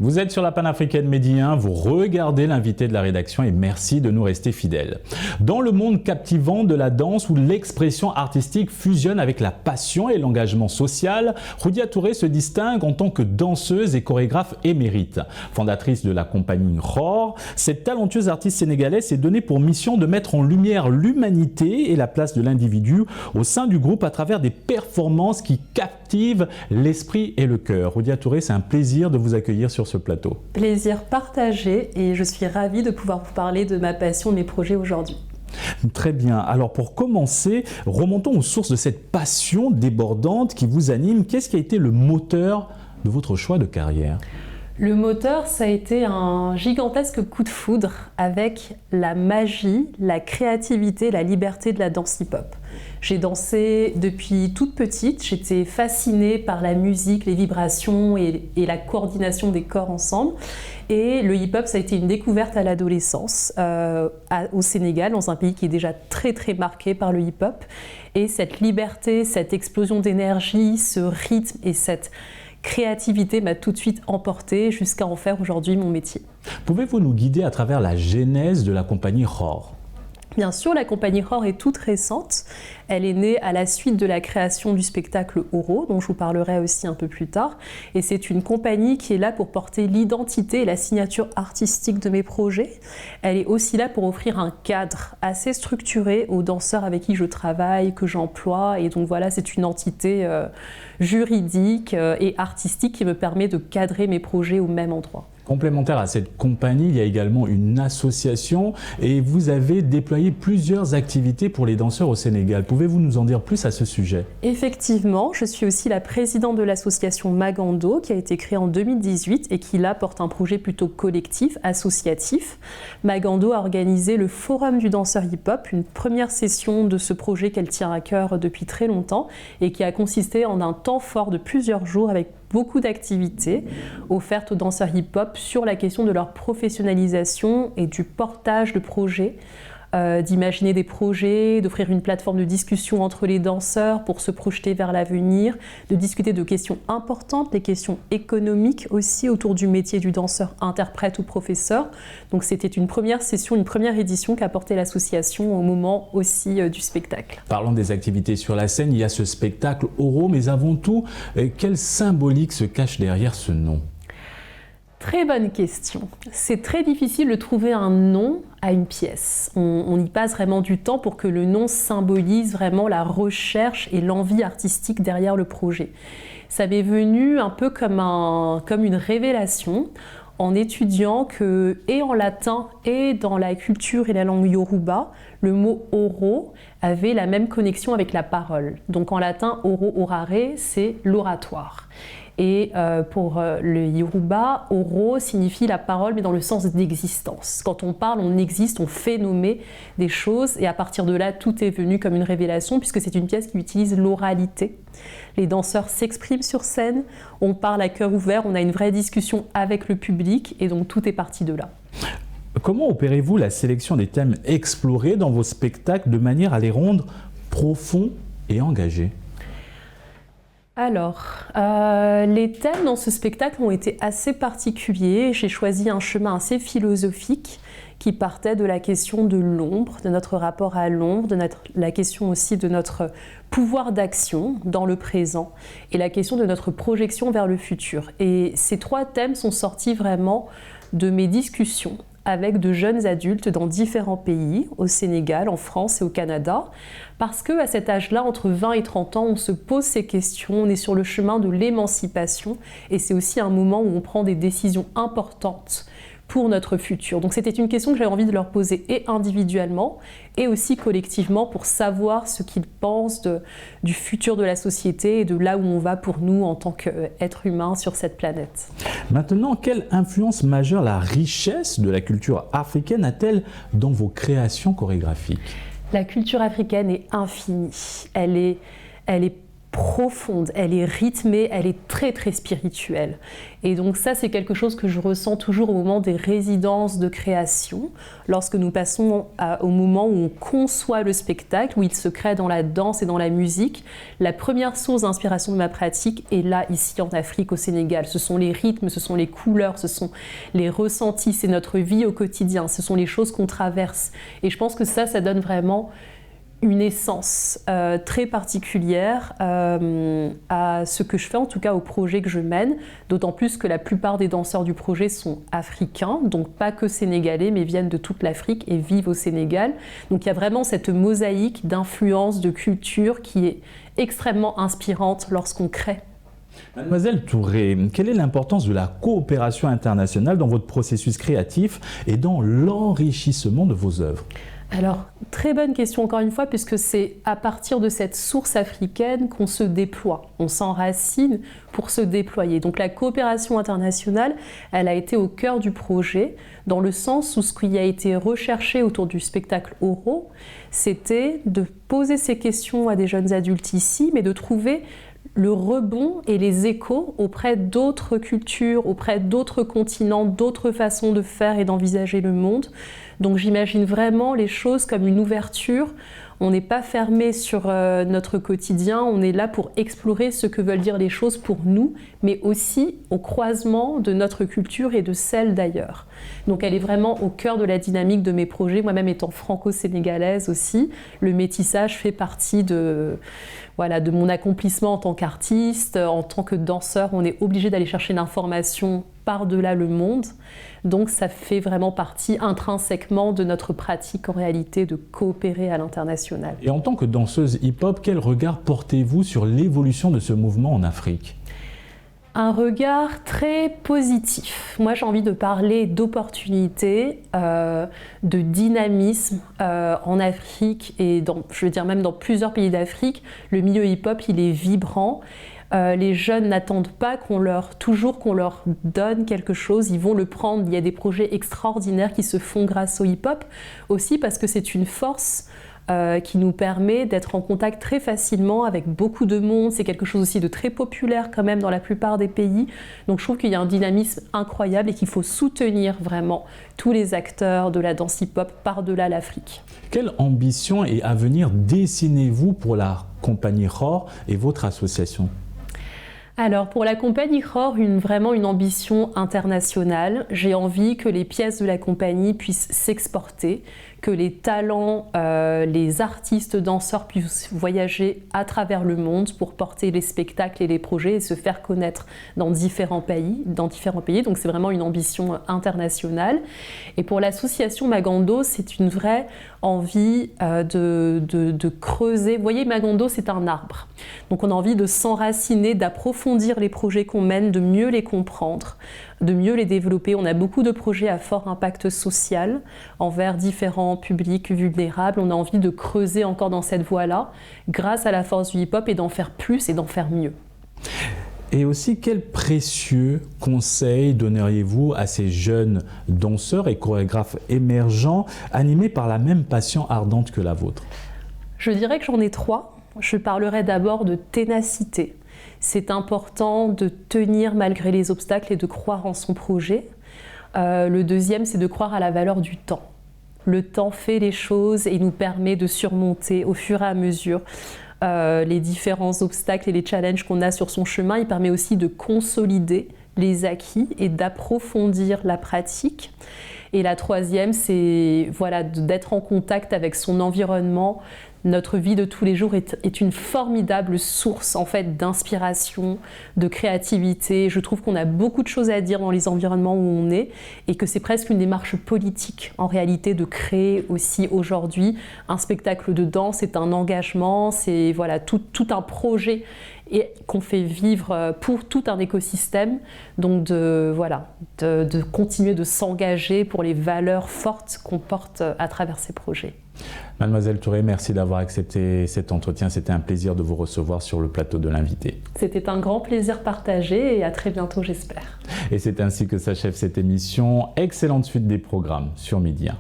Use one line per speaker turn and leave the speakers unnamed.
Vous êtes sur la panafricaine Midi 1, vous regardez l'invité de la rédaction et merci de nous rester fidèles. Dans le monde captivant de la danse où l'expression artistique fusionne avec la passion et l'engagement social, Roudia Touré se distingue en tant que danseuse et chorégraphe émérite. Fondatrice de la compagnie Roar, cette talentueuse artiste sénégalaise s'est donnée pour mission de mettre en lumière l'humanité et la place de l'individu au sein du groupe à travers des performances qui captivent l'esprit et le cœur. Roudia Touré, c'est un plaisir de vous accueillir sur ce plateau.
Plaisir partagé et je suis ravie de pouvoir vous parler de ma passion, de mes projets aujourd'hui.
Très bien. Alors pour commencer, remontons aux sources de cette passion débordante qui vous anime. Qu'est-ce qui a été le moteur de votre choix de carrière ?
Le moteur, ça a été un gigantesque coup de foudre avec la magie, la créativité, la liberté de la danse hip-hop. J'ai dansé depuis toute petite, j'étais fascinée par la musique, les vibrations et la coordination des corps ensemble. Et le hip-hop, ça a été une découverte à l'adolescence au Sénégal, dans un pays qui est déjà très très marqué par le hip-hop. Et cette liberté, cette explosion d'énergie, ce rythme et cette créativité m'a tout de suite emportée jusqu'à en faire aujourd'hui mon métier.
Pouvez-vous nous guider à travers la genèse de la compagnie Roar ?
Bien sûr, la compagnie Roar est toute récente. Elle est née à la suite de la création du spectacle Oro, dont je vous parlerai aussi un peu plus tard. Et c'est une compagnie qui est là pour porter l'identité et la signature artistique de mes projets. Elle est aussi là pour offrir un cadre assez structuré aux danseurs avec qui je travaille, que j'emploie. Et donc voilà, c'est une entité juridique et artistique qui me permet de cadrer mes projets au même endroit.
Complémentaire à cette compagnie, il y a également une association et vous avez déployé plusieurs activités pour les danseurs au Sénégal. Pouvez-vous nous en dire plus à ce sujet ?
Effectivement, je suis aussi la présidente de l'association Magando qui a été créée en 2018 et qui là porte un projet plutôt collectif, associatif. Magando a organisé le Forum du danseur hip-hop, une première session de ce projet qu'elle tient à cœur depuis très longtemps et qui a consisté en un temps fort de plusieurs jours avec beaucoup d'activités offertes aux danseurs hip-hop sur la question de leur professionnalisation et du portage de projets, d'imaginer des projets, d'offrir une plateforme de discussion entre les danseurs pour se projeter vers l'avenir, de discuter de questions importantes, les questions économiques aussi autour du métier du danseur, interprète ou professeur. Donc c'était une première session, une première édition qu'a porté l'association au moment aussi du spectacle.
Parlons des activités sur la scène, il y a ce spectacle Oro, mais avant tout, quelle symbolique se cache derrière ce nom ?
Très bonne question. C'est très difficile de trouver un nom à une pièce. On y passe vraiment du temps pour que le nom symbolise vraiment la recherche et l'envie artistique derrière le projet. Ça m'est venu un peu comme une révélation en étudiant que, et en latin et dans la culture et la langue yoruba, le mot oro avait la même connexion avec la parole. Donc en latin, oro orare, c'est l'oratoire. Et pour le Yoruba, oro signifie la parole, mais dans le sens d'existence. Quand on parle, on existe, on fait nommer des choses, et à partir de là, tout est venu comme une révélation, puisque c'est une pièce qui utilise l'oralité. Les danseurs s'expriment sur scène, on parle à cœur ouvert, on a une vraie discussion avec le public, et donc tout est parti de là.
Comment opérez-vous la sélection des thèmes explorés dans vos spectacles de manière à les rendre profonds et engagés ?
Alors, les thèmes dans ce spectacle ont été assez particuliers. J'ai choisi un chemin assez philosophique qui partait de la question de l'ombre, de notre rapport à l'ombre, la question aussi de notre pouvoir d'action dans le présent et la question de notre projection vers le futur. Et ces trois thèmes sont sortis vraiment de mes discussions avec de jeunes adultes dans différents pays, au Sénégal, en France et au Canada, parce qu'à cet âge-là, entre 20 et 30 ans, on se pose ces questions, on est sur le chemin de l'émancipation, et c'est aussi un moment où on prend des décisions importantes pour notre futur. Donc c'était une question que j'avais envie de leur poser et individuellement et aussi collectivement pour savoir ce qu'ils pensent du futur de la société et de là où on va pour nous en tant qu'êtres humains sur cette planète.
Maintenant, quelle influence majeure la richesse de la culture africaine a-t-elle dans vos créations chorégraphiques ?
La culture africaine est infinie. Elle est profonde, elle est rythmée, elle est très très spirituelle. Et donc ça, c'est quelque chose que je ressens toujours au moment des résidences de création, lorsque nous passons au moment où on conçoit le spectacle, où il se crée dans la danse et dans la musique. La première source d'inspiration de ma pratique est là, ici en Afrique, au Sénégal. Ce sont les rythmes, ce sont les couleurs, ce sont les ressentis, c'est notre vie au quotidien, ce sont les choses qu'on traverse. Et je pense que ça donne vraiment une essence très particulière à ce que je fais, en tout cas au projet que je mène, d'autant plus que la plupart des danseurs du projet sont africains, donc pas que sénégalais, mais viennent de toute l'Afrique et vivent au Sénégal. Donc il y a vraiment cette mosaïque d'influence, de culture qui est extrêmement inspirante lorsqu'on crée.
Mademoiselle Touré, quelle est l'importance de la coopération internationale dans votre processus créatif et dans l'enrichissement de vos œuvres ?
Alors, très bonne question encore une fois, puisque c'est à partir de cette source africaine qu'on se déploie. On s'enracine pour se déployer. Donc la coopération internationale, elle a été au cœur du projet, dans le sens où ce qui a été recherché autour du spectacle oraux, c'était de poser ces questions à des jeunes adultes ici, mais de trouver le rebond et les échos auprès d'autres cultures, auprès d'autres continents, d'autres façons de faire et d'envisager le monde. Donc j'imagine vraiment les choses comme une ouverture. On n'est pas fermé sur notre quotidien, on est là pour explorer ce que veulent dire les choses pour nous, mais aussi au croisement de notre culture et de celle d'ailleurs. Donc elle est vraiment au cœur de la dynamique de mes projets, moi-même étant franco-sénégalaise aussi. Le métissage fait partie de mon accomplissement en tant qu'artiste, en tant que danseur. On est obligé d'aller chercher l'information par-delà le monde. Donc ça fait vraiment partie intrinsèquement de notre pratique en réalité de coopérer à l'international.
Et en tant que danseuse hip-hop, quel regard portez-vous sur l'évolution de ce mouvement en Afrique ?
Un regard très positif. Moi, j'ai envie de parler d'opportunités, de dynamisme en Afrique et je veux dire même dans plusieurs pays d'Afrique. Le milieu hip-hop, il est vibrant. Les jeunes n'attendent pas qu'on leur donne quelque chose, ils vont le prendre. Il y a des projets extraordinaires qui se font grâce au hip-hop, aussi parce que c'est une force qui nous permet d'être en contact très facilement avec beaucoup de monde. C'est quelque chose aussi de très populaire quand même dans la plupart des pays. Donc je trouve qu'il y a un dynamisme incroyable et qu'il faut soutenir vraiment tous les acteurs de la danse hip-hop par-delà l'Afrique.
Quelle ambition et avenir dessinez-vous pour la compagnie Roar et votre association ?
Alors pour la compagnie Roar, vraiment une ambition internationale. J'ai envie que les pièces de la compagnie puissent s'exporter, que les talents, les artistes danseurs puissent voyager à travers le monde pour porter les spectacles et les projets et se faire connaître dans différents pays. Donc c'est vraiment une ambition internationale. Et pour l'association Magando, c'est une vraie envie de creuser. Vous voyez, Magando, c'est un arbre. Donc on a envie de s'enraciner, d'approfondir les projets qu'on mène, de mieux les comprendre, de mieux les développer. On a beaucoup de projets à fort impact social envers différents publics vulnérables. On a envie de creuser encore dans cette voie-là, grâce à la force du hip-hop, et d'en faire plus et d'en faire mieux.
Et aussi, quels précieux conseils donneriez-vous à ces jeunes danseurs et chorégraphes émergents, animés par la même passion ardente que la vôtre ?
Je dirais que j'en ai 3. Je parlerai d'abord de ténacité. C'est important de tenir malgré les obstacles et de croire en son projet. Le deuxième, c'est de croire à la valeur du temps. Le temps fait les choses et nous permet de surmonter au fur et à mesure les différents obstacles et les challenges qu'on a sur son chemin. Il permet aussi de consolider les acquis et d'approfondir la pratique. Et la troisième, c'est d'être en contact avec son environnement. Notre vie de tous les jours est une formidable source en fait d'inspiration, de créativité. Je trouve qu'on a beaucoup de choses à dire dans les environnements où on est et que c'est presque une démarche politique en réalité de créer aussi aujourd'hui un spectacle de danse. C'est un engagement, c'est tout un projet et qu'on fait vivre pour tout un écosystème. Donc de continuer de s'engager pour les valeurs fortes qu'on porte à travers ces projets.
Mademoiselle Touré, merci d'avoir accepté cet entretien. C'était un plaisir de vous recevoir sur le plateau de l'invité.
C'était un grand plaisir partagé et à très bientôt, j'espère.
Et c'est ainsi que s'achève cette émission. Excellente suite des programmes sur Midi 1.